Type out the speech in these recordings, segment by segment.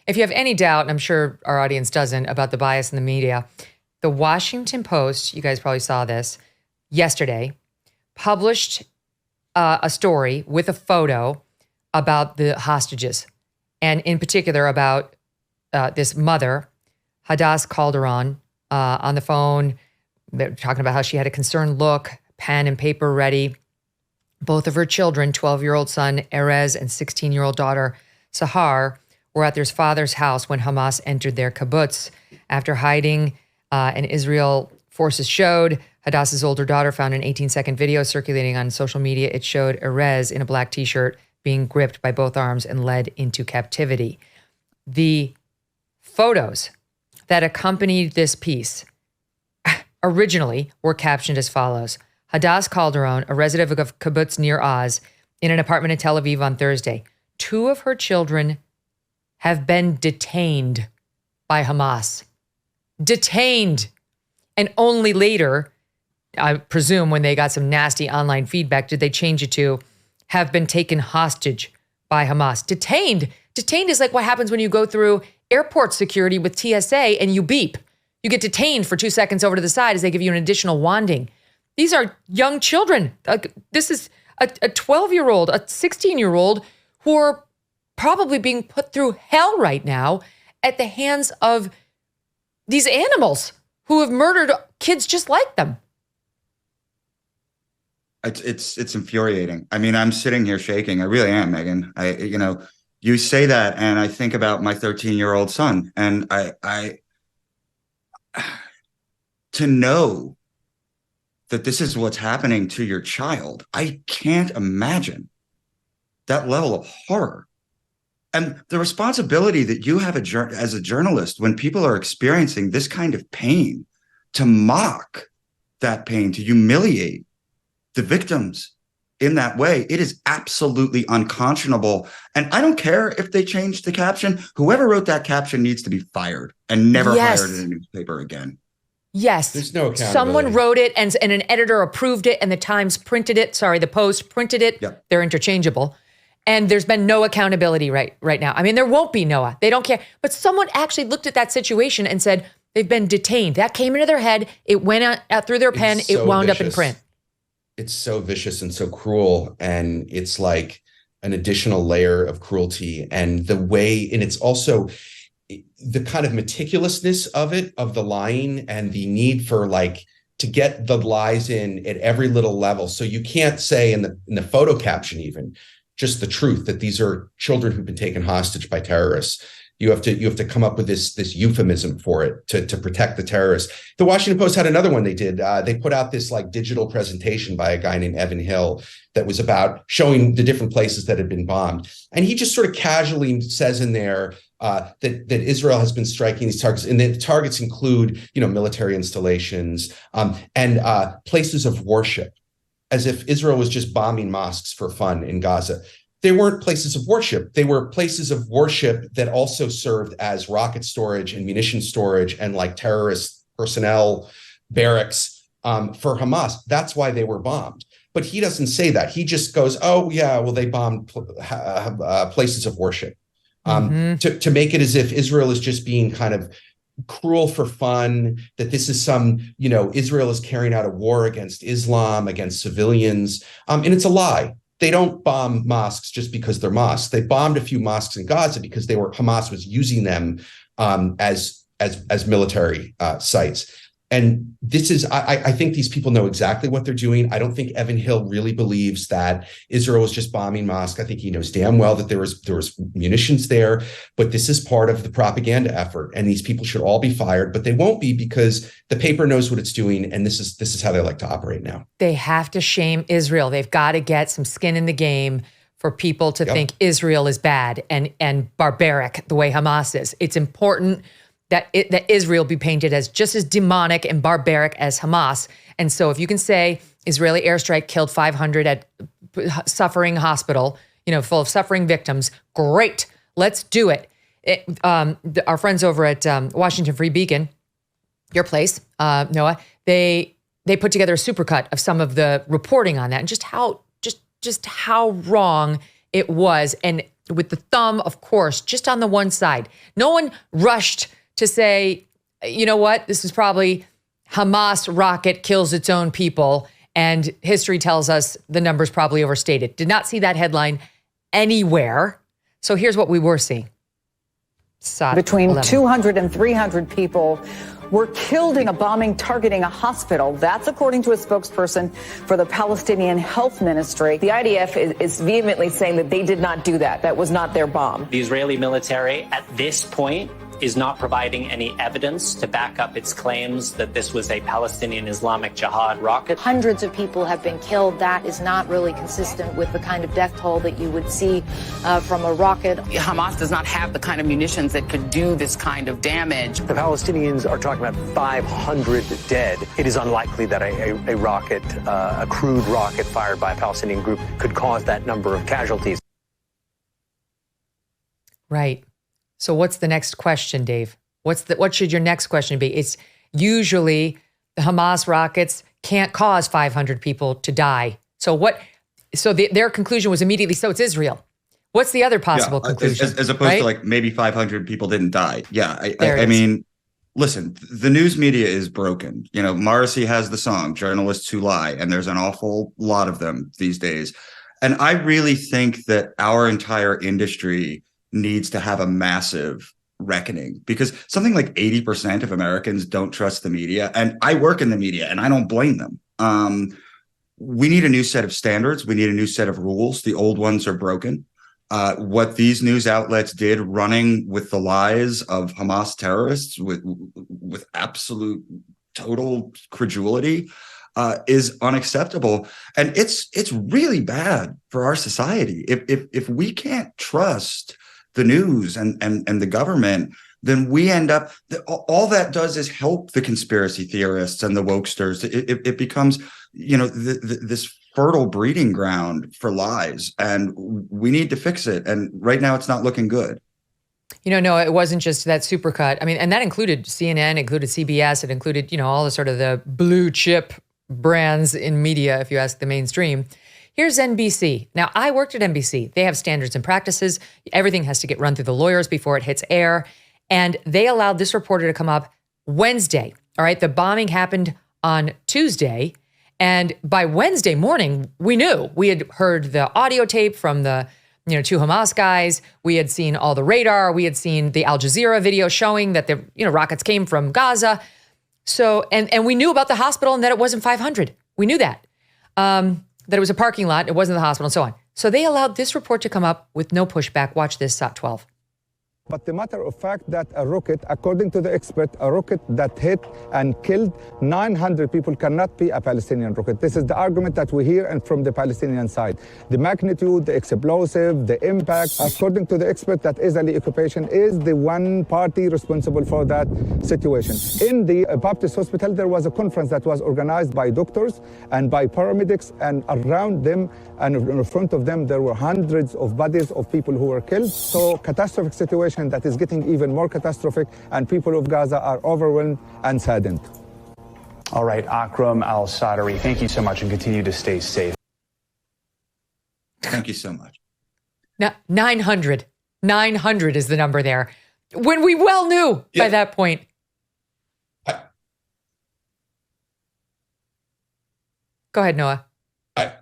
If you have any doubt, and I'm sure our audience doesn't, about the bias in the media, the Washington Post, you guys probably saw this yesterday, published a story with a photo about the hostages, and in particular about this mother, Hadass Calderon, on the phone. They're talking about how she had a concerned look, pen and paper ready. Both of her children, 12-year-old son Erez and 16-year-old daughter Sahar, were at their father's house when Hamas entered their kibbutz. After hiding, and Israel forces showed, Hadass's older daughter found an 18-second video circulating on social media. It showed Erez in a black t-shirt being gripped by both arms and led into captivity. The photos that accompanied this piece originally were captioned as follows: Hadass Calderon, a resident of kibbutz near Oz, in an apartment in Tel Aviv on Thursday. 2 of her children have been detained by Hamas. Detained. And only later, I presume when they got some nasty online feedback, did they change it to have been taken hostage by Hamas. Detained. Detained is like what happens when you go through airport security with TSA and you beep. You get detained for 2 seconds over to the side as they give you an additional wanding. These are young children. This is a 12-year-old, a 16-year-old who are probably being put through hell right now at the hands of these animals who have murdered kids just like them. It's infuriating. I mean, I'm sitting here shaking. I really am, Megan. You say that, and I think about my 13-year-old son, and I to know that this is what's happening to your child, I can't imagine that level of horror. And the responsibility that you have as a journalist when people are experiencing this kind of pain, to mock that pain, to humiliate the victims in that way, it is absolutely unconscionable. And I don't care if they change the caption. Whoever wrote that caption needs to be fired and never hired in a newspaper again. Yes. There's no accountability. Someone wrote it and an editor approved it and the Times printed it. Sorry, the Post printed it. Yep. They're interchangeable. And there's been no accountability right now. I mean, there won't be, Noah. They don't care. But someone actually looked at that situation and said, they've been detained. That came into their head. It went out through their pen. So it wound vicious. up in print. It's so vicious and so cruel. And it's like an additional layer of cruelty. And the way, and it's also the kind of meticulousness of it, of the lying and the need for to get the lies in at every little level. So you can't say in the photo caption even just the truth that these are children who've been taken hostage by terrorists. You have to come up with this euphemism for it to protect the terrorists. The Washington Post had another one they did. They put out this digital presentation by a guy named Evan Hill that was about showing the different places that had been bombed. And he just sort of casually says in there that Israel has been striking these targets, and the targets include, military installations and places of worship, as if Israel was just bombing mosques for fun in Gaza. They weren't places of worship. They were places of worship that also served as rocket storage and munition storage and terrorist personnel barracks for Hamas. That's why they were bombed. But he doesn't say that. He just goes, oh, yeah, well, they bombed places of worship to make it as if Israel is just being kind of cruel for fun, that this is Israel is carrying out a war against Islam, against civilians. And it's a lie. They don't bomb mosques just because they're mosques. They bombed a few mosques in Gaza because Hamas was using them as military sites. And this is, I think these people know exactly what they're doing. I don't think Evan Hill really believes that Israel was just bombing mosques. I think he knows damn well that there was munitions there, but this is part of the propaganda effort. And these people should all be fired, but they won't be because the paper knows what it's doing. And this is how they like to operate now. They have to shame Israel. They've got to get some skin in the game for people to think Israel is bad and barbaric the way Hamas is. It's important that Israel be painted as just as demonic and barbaric as Hamas. And so if you can say Israeli airstrike killed 500 at suffering hospital, full of suffering victims, great, let's do it. Our friends over at Washington Free Beacon, your place, Noah, they put together a supercut of some of the reporting on that and just how wrong it was. And with the thumb, of course, just on the one side. No one rushed to say, you know what, this is probably Hamas rocket kills its own people, and history tells us the number's probably overstated. Did not see that headline anywhere. So here's what we were seeing. Between 200 and 300 people were killed in a bombing targeting a hospital. That's according to a spokesperson for the Palestinian Health Ministry. The IDF is vehemently saying that they did not do that. That was not their bomb. The Israeli military at this point is not providing any evidence to back up its claims that this was a Palestinian Islamic Jihad rocket. Hundreds of people have been killed. That is not really consistent with the kind of death toll that you would see from a rocket. Hamas does not have the kind of munitions that could do this kind of damage. The Palestinians are talking about 500 dead. It is unlikely that a rocket, a crude rocket fired by a Palestinian group could cause that number of casualties. Right. So what's the next question, Dave? What should your next question be? It's usually the Hamas rockets can't cause 500 people to die. So their conclusion was immediately, so it's Israel. What's the other possible conclusion? As opposed to like maybe 500 people didn't die. Yeah. I mean, listen, the news media is broken. You know, Morrissey has the song, Journalists Who Lie, and there's an awful lot of them these days. And I really think that our entire industry needs to have a massive reckoning, because something like 80% of Americans don't trust the media. And I work in the media and I don't blame them. We need a new set of standards. We need a new set of rules. The old ones are broken. What these news outlets did, running with the lies of Hamas terrorists with absolute total credulity, is unacceptable. And it's really bad for our society. If we can't trust the news and the government, then we end up, all that does is help the conspiracy theorists and the wokesters. It becomes, you know, this fertile breeding ground for lies, and we need to fix it. And right now it's not looking good. You know, no, it wasn't just that supercut. I mean, and that included CNN, included CBS, it included, you know, all the sort of the blue chip brands in media, if you ask the mainstream. Here's NBC. Now, I worked at NBC. They have standards and practices. Everything has to get run through the lawyers before it hits air. And they allowed this reporter to come up Wednesday. All right. The bombing happened on Tuesday. And by Wednesday morning, we knew. We had heard the audio tape from the, you know, two Hamas guys. We had seen all the radar. We had seen the Al Jazeera video showing that the, you know, rockets came from Gaza. So, and we knew about the hospital and that it wasn't 500. We knew that. That it was a parking lot, it wasn't the hospital, and so on. So they allowed this report to come up with no pushback. Watch this, SOT 12. But the matter of fact that a rocket, according to the expert, a rocket that hit and killed 900 people cannot be a Palestinian rocket. This is the argument that we hear and from the Palestinian side. The magnitude, the explosive, the impact, according to the expert, that Israeli occupation is the one party responsible for that situation. In the Baptist hospital, there was a conference that was organized by doctors and by paramedics, and around them and in front of them, there were hundreds of bodies of people who were killed. So catastrophic situation that is getting even more catastrophic, and people of Gaza are overwhelmed and saddened. All right, Akram Al-Sadari, thank you so much, and continue to stay safe. Thank you so much. Now, 900 is the number there, when we well knew by that point. Go ahead, Noah.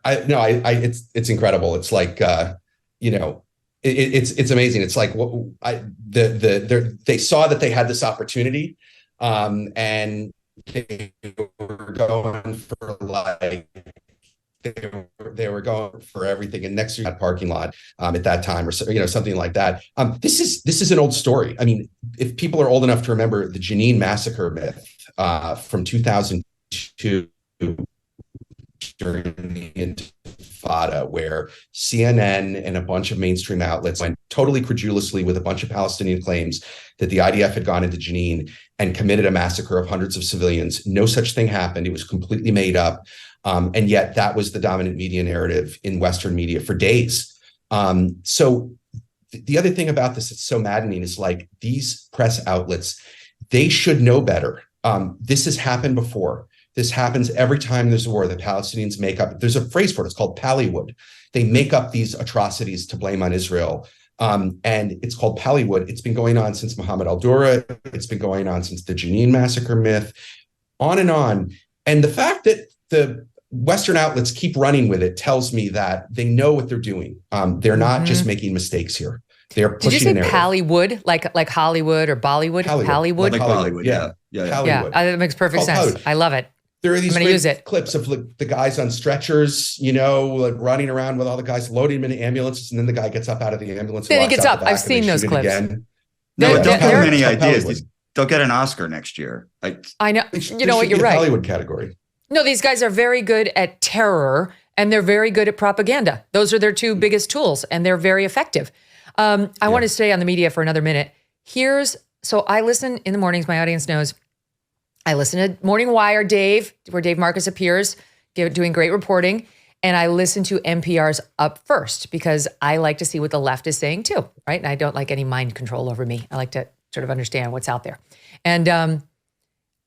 It's incredible. It's like, you know, it's amazing. It's like they saw that they had this opportunity, and they were going for they were going for everything. And next to that parking lot at that time, or you know, something like that. This is an old story. I mean, if people are old enough to remember the Jenin massacre myth from 2002. During the Intifada, where CNN and a bunch of mainstream outlets went totally credulously with a bunch of Palestinian claims that the IDF had gone into Jenin and committed a massacre of hundreds of civilians. No such thing happened. It was completely made up. And yet that was the dominant media narrative in Western media for days. So the other thing about this that's so maddening is, like, these press outlets, they should know better. This has happened before. This happens every time there's a war. The Palestinians make up, there's a phrase for it, it's called Pallywood. They make up these atrocities to blame on Israel. And it's called Pallywood. It's been going on since Muhammad al-Dura. It's been going on since the Jenin massacre myth, on and on. And the fact that the Western outlets keep running with it tells me that they know what they're doing. They're not just making mistakes here. They're pushing. Did you say Pallywood, like Hollywood or Bollywood? Pallywood. Like Bollywood, yeah. Pallywood. That makes perfect sense. Hollywood. I love it. There are these great clips of the guys on stretchers, like running around with all the guys, loading them into ambulances, and then the guy gets up out of the ambulance. Then he gets up. I've seen those clips. No, don't have many ideas. They'll get an Oscar next year. I know. You know what? You're right. Hollywood category. No, these guys are very good at terror and they're very good at propaganda. Those are their two biggest tools, and they're very effective. I want to stay on the media for another minute. So I listen in the mornings. My audience knows. I listen to Morning Wire, Dave, where Dave Marcus appears, doing great reporting. And I listen to NPR's Up First because I like to see what the left is saying too, right? And I don't like any mind control over me. I like to sort of understand what's out there. And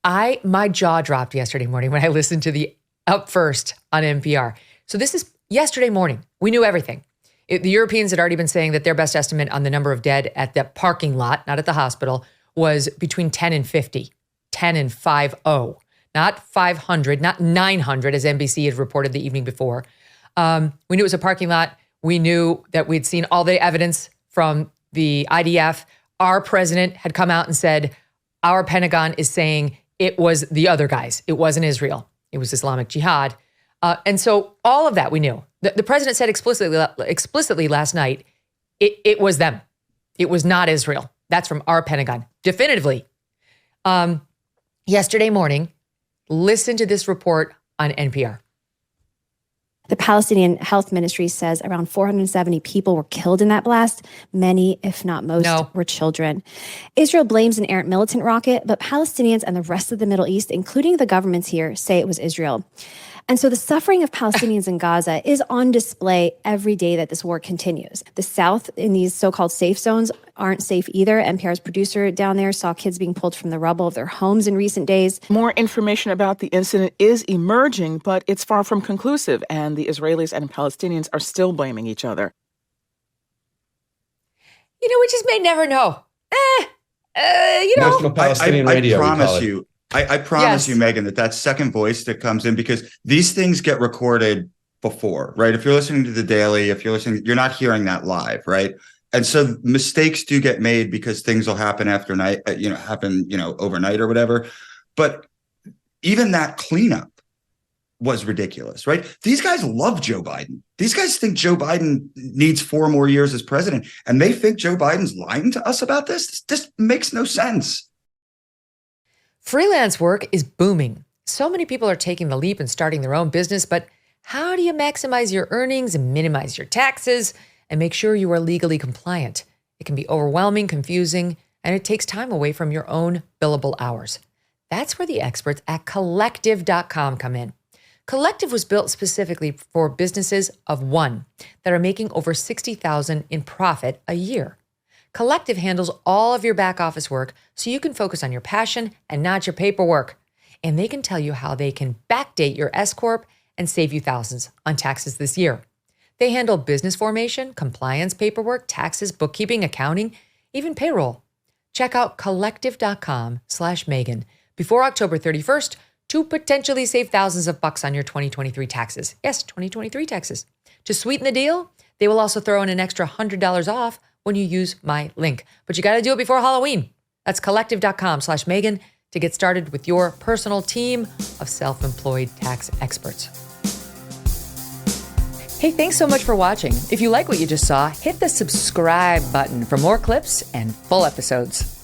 my jaw dropped yesterday morning when I listened to the Up First on NPR. So this is yesterday morning. We knew everything. The Europeans had already been saying that their best estimate on the number of dead at the parking lot, not at the hospital, was between 10 and 50. 10 and 50, not 500, not 900, as NBC had reported the evening before. We knew it was a parking lot. We knew that we'd seen all the evidence from the IDF. Our president had come out and said, our Pentagon is saying it was the other guys. It wasn't Israel. It was Islamic Jihad. And so all of that we knew. The president said explicitly last night, it was them. It was not Israel. That's from our Pentagon, definitively. Yesterday morning, listen to this report on NPR. The Palestinian Health Ministry says around 470 people were killed in that blast. Many, if not most, were children. Israel blames an errant militant rocket, but Palestinians and the rest of the Middle East, including the governments here, say it was Israel. And so the suffering of Palestinians in Gaza is on display every day that this war continues. The South in these so-called safe zones aren't safe either. NPR's producer down there saw kids being pulled from the rubble of their homes in recent days. More information about the incident is emerging, but it's far from conclusive, and the Israelis and Palestinians are still blaming each other. You know, we just may never know. National Palestinian Radio. I promise you, Megan, that second voice that comes in, because these things get recorded before, right? If you're listening to The Daily, you're not hearing that live, right? And so mistakes do get made because things will happen overnight or whatever. But even that cleanup was ridiculous, right? These guys love Joe Biden. These guys think Joe Biden needs 4 more years as president, and they think Joe Biden's lying to us about this. This makes no sense. Freelance work is booming. So many people are taking the leap and starting their own business, but how do you maximize your earnings and minimize your taxes and make sure you are legally compliant? It can be overwhelming, confusing, and it takes time away from your own billable hours. That's where the experts at Collective.com come in. Collective was built specifically for businesses of one that are making over $60,000 in profit a year. Collective handles all of your back office work so you can focus on your passion and not your paperwork. And they can tell you how they can backdate your S-Corp and save you thousands on taxes this year. They handle business formation, compliance paperwork, taxes, bookkeeping, accounting, even payroll. Check out collective.com/Megan before October 31st to potentially save thousands of bucks on your 2023 taxes. Yes, 2023 taxes. To sweeten the deal, they will also throw in an extra $100 off when you use my link. But you got to do it before Halloween. That's collective.com/Megan to get started with your personal team of self-employed tax experts. Hey, thanks so much for watching. If you like what you just saw, hit the subscribe button for more clips and full episodes.